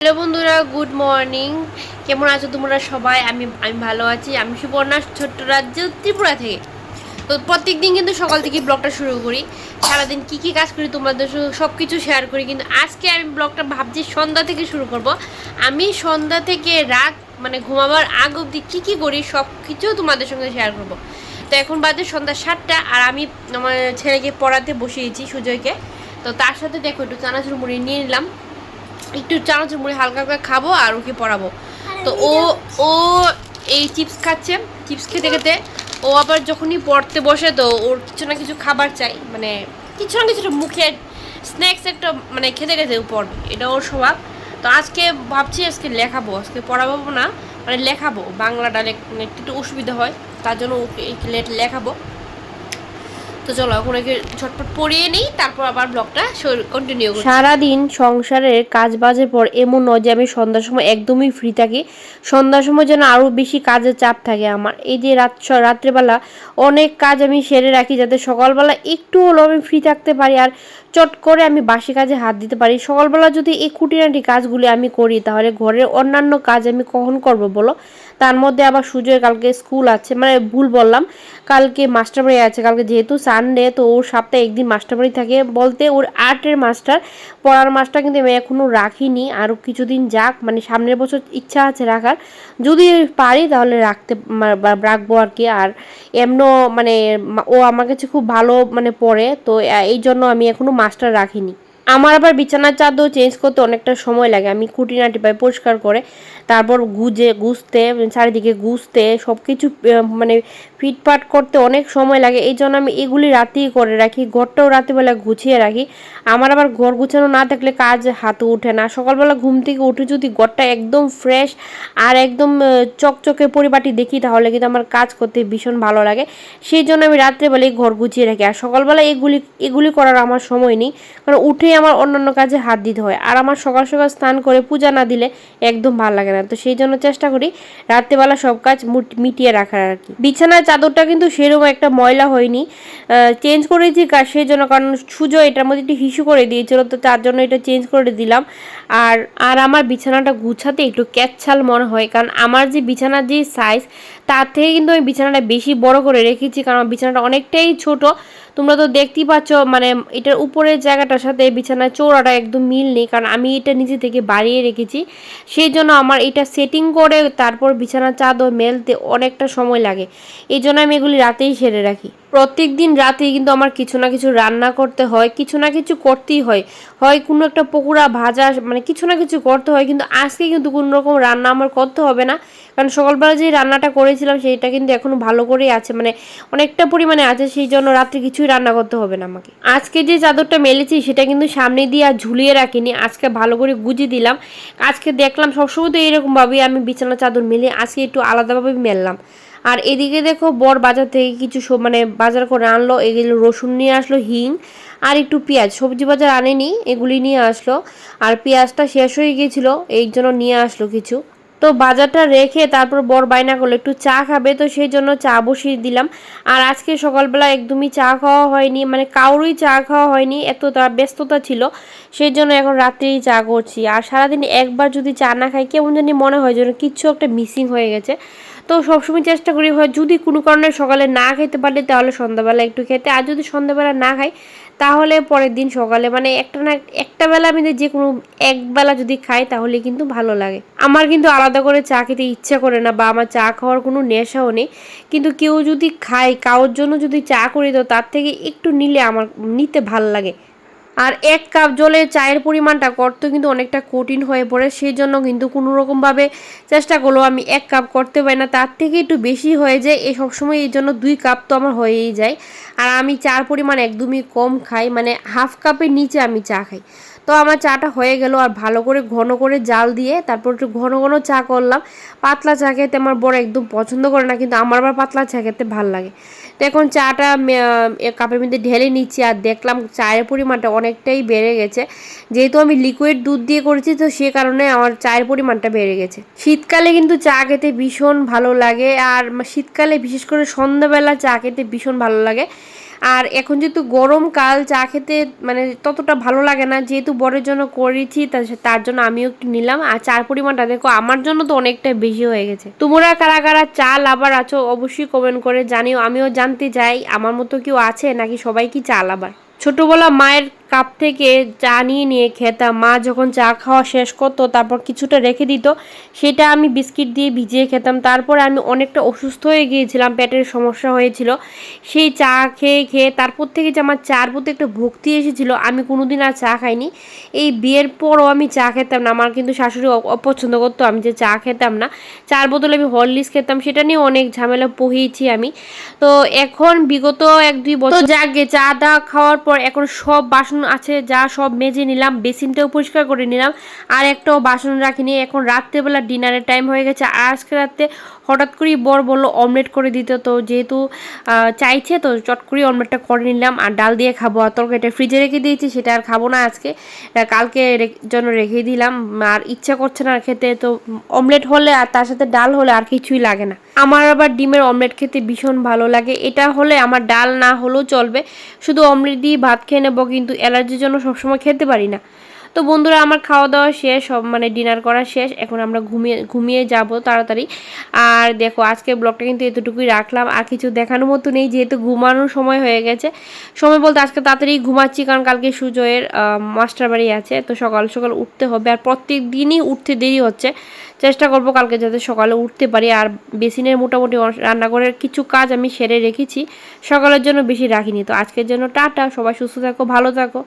Hello বন্ধুরা, good morning. কেমন আছো তোমরা সবাই? আমি ভালো আছি। আমি সুবর্ণা, ছোট্ট রাজ্য ত্রিপুরা থেকে। তো প্রত্যেক দিন কিন্তু সকাল থেকে ব্লগটা শুরু করি। সারাদিন কী কী কাজ করি তোমাদের সব কিছু শেয়ার করি, কিন্তু আজকে আমি ব্লগটা ভাবছি সন্ধ্যা থেকে শুরু করব। আমি সন্ধ্যা থেকে রাত মানে ঘুমাবার আগ অবধি কী কী করি সব কিছু তোমাদের সঙ্গে শেয়ার করব। তো এখন বাজে সন্ধ্যা 7টা, আর আমি আমার ছেলেকে পড়াতে বসিয়েছি, সুজয়কে। তো তার সাথে দেখো একটু চানাচুর মুড়ি নিয়ে নিলাম, একটু চানাচুর মুড়ি হালকা হালকা খাবো আর ওকে পড়াবো। তো ও ও এই চিপস খাচ্ছে। চিপস খেতে খেতে ও আবার যখনই পড়তে বসে তো ওর কিছু না কিছু খাবার চাই, মানে কিছু না কিছু মুখে স্ন্যাক্স একটা মানে খেতে খেতে ও পড়বে, এটা ওর স্বভাব। তো আজকে ভাবছি আজকে লেখাবো, আজকে পড়াবো না, মানে লেখাবো। বাংলাটা একটু অসুবিধা হয়, তার জন্য ওকে লেখাবো। তো চলো এখন একে ঝটপট পড়িয়ে নিই, তারপর আবার ব্লগটা কন্টিনিউ করছি। সারাদিন সংসারের কাজ বাজের পর এমন নয় যে আমি সন্ধ্যার সময় একদমই ফ্রি থাকি। সন্ধ্যার সময় যেন আরও বেশি কাজের চাপ থাকে আমার। এই যে রাত্রেবেলা অনেক কাজ আমি সেরে রাখি, যাতে সকালবেলা একটু হলেও আমি ফ্রি থাকতে পারি আর চট করে আমি বাসি কাজে হাত দিতে পারি। সকালবেলা যদি এই খুঁটিনাটি কাজগুলি আমি করি, তাহলে ঘরের অন্যান্য কাজ আমি কখন করব বলো? তার মধ্যে আবার সুজয়ের কালকে স্কুল আছে, মানে ভুল বললাম, কালকে মাস্টারবাড়ি আছে। কালকে যেহেতু সানডে, তো ওর সপ্তাহে একদিন মাস্টারবাড়ি থাকে, বলতে ওর আর্টের মাস্টার, পড়ার মাস্টার কিন্তু আমি এখনও রাখিনি। আরও কিছুদিন যাক, মানে সামনের বছর ইচ্ছা আছে রাখার, যদি পারি তাহলে রাখবো আর কি। আর এমনও মানে ও আমার কাছে খুব ভালো মানে পড়ে, তো এই জন্য আমি এখনও মাস্টার রাখিনি। আমার আবার বিছানার চাদর চেঞ্জ করতে অনেকটা সময় লাগে। আমি খুঁটিনাটি পাই পরিষ্কার করে, তারপর গুছতে চারিদিকে গুছতে সব কিছু মানে ফিটফাট করতে অনেক সময় লাগে। এই জন্য আমি এগুলি রাতেই করে রাখি, ঘরটাও রাতেবেলা গুছিয়ে রাখি। আমার আবার ঘর গুছানো না থাকলে কাজ হাতে ওঠে না। সকালবেলা ঘুম থেকে উঠে যদি ঘরটা একদম ফ্রেশ আর একদম চকচকে পরিপাটি দেখি, তাহলে কিন্তু আমার কাজ করতে ভীষণ ভালো লাগে। সেই জন্য আমি রাত্রেবেলায় ঘর গুছিয়ে রাখি। আর সকালবেলা এগুলি করার আমার সময় নেই, কারণ উঠেই আমার অন্যান্য কাজে হাত দিতে হয়। আর আমার সকাল সকাল স্নান করে পূজা না দিলে একদম ভালো লাগে না। তো সেই জন্য চেষ্টা করি রাত্রেবেলা সব কাজ মিটিয়ে রাখার আর কি। বিছানার চাদরটা কিন্তু সেরকম একটা ময়লা হয়নি, চেঞ্জ করেছি সেই জন্য, কারণ সুজয় এটার মধ্যে একটু হিসু করে দিয়েছিল, তো তার জন্য এটা চেঞ্জ করে দিলাম। আর আর আমার বিছানাটা গুছাতে একটু ক্যাচ্ছাল মনে হয়, কারণ আমার যে বিছানার যে সাইজ, তার থেকে কিন্তু আমি বিছানাটা বেশি বড় করে রেখেছি, কারণ বিছানাটা অনেকটাই ছোট। তোমরা তো দেখতেই পাচ্ছ, মানে এটার উপরের জায়গাটার সাথে বিছানার চৌড়াটা একদম মিল নেই, কারণ আমি এটা নিজে থেকে বাড়িয়ে রেখেছি। সেই জন্য আমার এটা সেটিং করে তারপর বিছানার চাদর মেলতে অনেকটা সময় লাগে। এই জন্য আমি এগুলি রাতেই সেরে রাখি। প্রত্যেক দিন রাতেই কিন্তু আমার কিছু না কিছু রান্না করতে হয়, কিছু না কিছু করতেই হয়। হয় কোনো একটা পকোড়া ভাজা, মানে কিছু না কিছু করতে হয়। কিন্তু আজকে কিন্তু কোনো রকম রান্না আমার করতে হবে না, কারণ সকালবেলা যে রান্নাটা করেছিলাম সেটা কিন্তু এখনও ভালো করেই আছে, মানে অনেকটা পরিমাণে আছে। সেই জন্য রাত্রে কিছুই রান্না করতে হবে না আমাকে। আজকে যে চাদরটা মেলেছি সেটা কিন্তু সামনে দিয়ে আর ঝুলিয়ে রাখিনি, আজকে ভালো করে গুজিয়ে দিলাম। আজকে দেখলাম সবসময় তো এইরকমভাবেই আমি বিছানার চাদর মেলি, আজকে একটু আলাদাভাবে মেললাম। আর এদিকে দেখো বর বাজার থেকে কিছু মানে বাজার করে আনলো। এগুলো রসুন নিয়ে আসলো, হিং আর একটু পেঁয়াজ, সবজি বাজার আনেনি, এগুলি নিয়ে আসলো। আর পেঁয়াজটা শেষ হয়ে গিয়েছিল, এই জন্য নিয়ে আসলো কিছু। তো বাজারটা রেখে তারপর বর বায়না করলো একটু চা খাবে, তো সেই জন্য চা বসিয়ে দিলাম। আর আজকে সকালবেলা একদমই চা খাওয়া হয়নি, মানে কারোরই চা খাওয়া হয়নি, এতটা ব্যস্ততা ছিল। সেই জন্য এখন রাত্রেই চা করছি। আর সারাদিন একবার যদি চা না খাই কেমন জানি মনে হয় যেন কিচ্ছু একটা মিসিং হয়ে গেছে। তো সবসময় চেষ্টা করি, হয় যদি কোনো কারণে সকালে না খেতে পারি তাহলে সন্ধ্যাবেলা একটু খেতে, আর যদি সন্ধ্যাবেলা না খাই তাহলে পরের দিন সকালে, মানে একটা বেলা আমি যে কোনো একবেলা যদি খাই তাহলে কিন্তু ভালো লাগে। আমার কিন্তু আলাদা করে চা খেতে ইচ্ছা করে না, বা আমার চা খাওয়ার কোনো নেশাও নেই। কিন্তু কেউ যদি খায়, কারোর জন্য যদি চা করি, তো তার থেকে একটু নিলে আমার নিতে ভাল লাগে। আর 1 কাপ জলে চায়ের পরিমাণটা করতে কিন্তু অনেকটা কঠিন হয়ে পড়ে। সেই জন্য কিন্তু কোনো রকমভাবে চেষ্টা করলেও আমি 1 কাপ করতে পারি না, তার থেকে একটু বেশি হয়ে যায় এই সবসময়। এই জন্য 2 কাপ তো আমার হয়েই যায়। আর আমি চার পরিমাণ একদমই কম খাই, মানে হাফ কাপের নিচে আমি চা খাই। তো আমার চাটা হয়ে গেল, আর ভালো করে ঘন করে জাল দিয়ে তারপর একটু ঘন ঘন চা করলাম। পাতলা চা খেতে আমার বড় একদম পছন্দ করে না, কিন্তু আমার আবার পাতলা চা খেতে ভাল লাগে। তো এখন চাটা কাপের মধ্যে ঢেলে নিচ্ছি, আর দেখলাম চায়ের পরিমাণটা অনেকটাই বেড়ে গেছে। যেহেতু আমি লিকুইড দুধ দিয়ে করেছি, তো সে কারণে আমার চায়ের পরিমাণটা বেড়ে গেছে। শীতকালে কিন্তু চা খেতে ভীষণ ভালো লাগে, আর শীতকালে বিশেষ করে সন্ধ্যাবেলা চা খেতে ভীষণ ভালো লাগে। আর এখন যেহেতু গরমকাল চা খেতে মানে ততটা ভালো লাগে না, যেহেতু বরের জন্য করেছি তার জন্য আমিও একটু নিলাম। আর চার পরিমাণটা দেখো আমার জন্য তো অনেকটা বেশি হয়ে গেছে। তোমরা কারা কারা চা লাভার আছো অবশ্যই কমেন্ট করে জানিও, আমিও জানতে চাই আমার মতো কেউ আছে নাকি সবাই কি চা লাভার। ছোটবেলা মায়ের কাপ থেকে চা নিয়ে নিয়ে খেতাম, মা যখন চা খাওয়া শেষ করতো তারপর কিছুটা রেখে দিত, সেটা আমি বিস্কিট দিয়ে ভিজিয়ে খেতাম। তারপর আমি অনেকটা অসুস্থ হয়ে গিয়েছিলাম, পেটের সমস্যা হয়েছিল, সেই চা খেয়ে খেয়ে তারপর থেকে যে আমার চার প্রতি একটা ভক্তি এসেছিলো, আমি কোনোদিন আর চা খাইনি। এই বিয়ের পরও আমি চা খেতাম না, আমার কিন্তু শাশুড়ি অপছন্দ করতো আমি যে চা খেতাম না, চার বদলে আমি হরলিক্স খেতাম, সেটা নিয়ে অনেক ঝামেলা পোহিয়েছি আমি। তো এখন বিগত 1-2 বছর যাকে চা দা খাওয়ার পর এখন সব বাসন আছে যা সব মেজে নিলাম, বেসিনটাও পরিষ্কার করে নিলাম, আর একটাও বাসন রাখিনি। এখন রাত্রেবেলা ডিনারের টাইম হয়ে গেছে, আজকে রাতে হঠাৎ করেই বর বললো অমলেট করে দিতে, তো যেহেতু চাইছে তো চট করে অমলেটটা করে নিলাম। আর ডাল দিয়ে খাবো, আর তরকারিটা ফ্রিজে রেখে দিয়েছি, সেটা আর খাবো না আজকে, কালকে জন্য রেখে দিলাম। আর ইচ্ছা করছে না খেতে, তো অমলেট হলে আর তার সাথে ডাল হলে আর কিছুই লাগে না। আমার আবার ডিমের অমলেট খেতে ভীষণ ভালো লাগে, এটা হলে আমার ডাল না হলেও চলবে, শুধু অমলেট দিয়ে ভাত খেয়ে নেবো, কিন্তু অ্যালার্জির জন্য সবসময় খেতে পারি না। তো বন্ধুরা আমার খাওয়া দাওয়া শেষ, সব মানে ডিনার করা শেষ, এখন আমরা ঘুমিয়ে যাব তাড়াতাড়ি। আর দেখো আজকে ব্লগটা কিন্তু এতটুকুই রাখলাম, আর কিছু দেখানোর মতো নেই, যেহেতু ঘুমানোর সময় হয়ে গেছে। সময় বলতে আজকে তাড়াতাড়ি ঘুমাচ্ছি, কারণ কালকে সুজয়ের মাস্টার বাড়ি আছে, তো সকাল সকাল উঠতে হবে, আর প্রত্যেক দিনই উঠতে দেরি হচ্ছে। চেষ্টা করব কালকে যাতে সকালে উঠতে পারি। আর বেসিনের মোটামুটি রান্নাঘরের কিছু কাজ আমি সেরে রেখেছি, সকালের জন্য বেশি রাখিনি। তো আজকের জন্য টাটা, সবাই সুস্থ থাকো, ভালো থাকো।